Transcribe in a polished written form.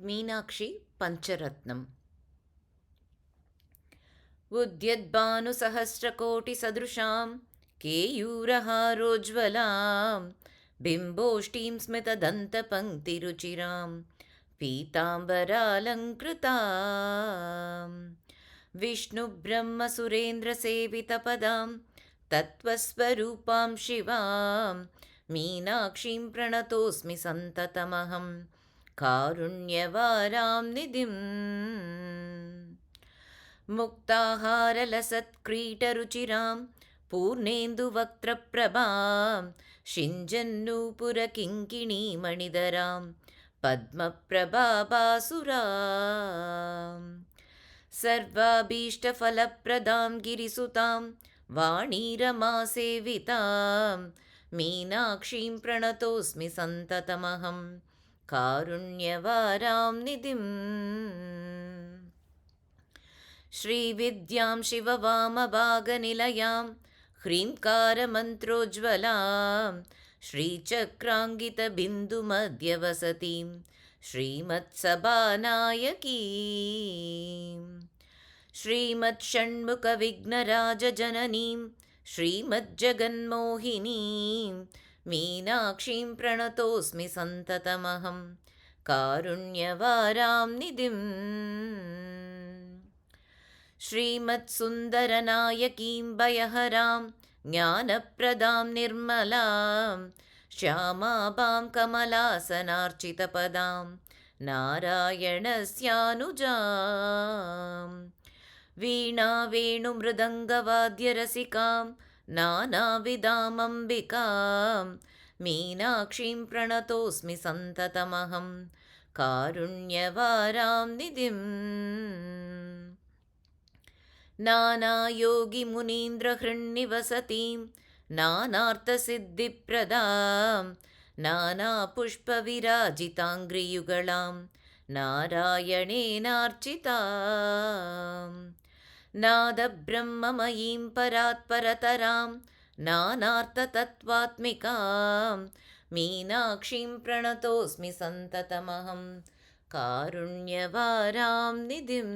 मीनाक्षी पञ्चरत्नम्। उद्यद्भानुसहस्रकोटिसदृशां केयूरहारोज्ज्वलां बिम्बोष्टीं स्मितदन्तपङ्क्तिरुचिरां पीताम्बरालङ्कृतां विष्णुब्रह्मसुरेन्द्रसेवितपदां तत्त्वस्वरूपां शिवां मीनाक्षीं प्रणतोऽस्मि सन्ततमहं कारुण्यवारां निधिम्। मुक्ताहारलसत्क्रीटरुचिरां पूर्णेन्दुवक्त्रप्रभां शिञ्जन्नूपुरकिङ्किणीमणिधरां पद्मप्रभाबासुरां सर्वाभीष्टफलप्रदां गिरिसुतां वाणीरमासेवितां मीनाक्षीं प्रणतोऽस्मि सन्ततमहं कारुण्यवारां निधिम्। श्रीविद्यां शिववामभागनिलयां ह्रीङ्कारमन्त्रोज्ज्वलां श्रीचक्राङ्कितबिन्दुमध्यवसतीं श्रीमत्सभानायकीं श्रीमत्षण्मुखविघ्नराजजननीं श्रीमज्जगन्मोहिनीं मीनाक्षीं प्रणतोऽस्मि सन्ततमहं कारुण्यवारां निधिम्। श्रीमत्सुन्दरनायकीं भयहरां ज्ञानप्रदां निर्मलां श्यामाभां कमलासनार्चितपदां नारायणस्यानुजां वीणावेणुमृदङ्गवाद्यरसिकां नानाविधामम्बिकां मीनाक्षीं प्रणतोऽस्मि सन्ततमहं कारुण्यवारां निधिम्। नानायोगिमुनीन्द्रहृन्निवसतीं नानार्थसिद्धिप्रदां नानापुष्पविराजिताङ्घ्रियुगलां नारायणेनार्चितां नादब्रह्ममयीं परात्परतरां नानार्थतत्त्वात्मिकां मीनाक्षीं प्रणतोऽस्मि सन्ततमहं कारुण्यवारां निधिम्।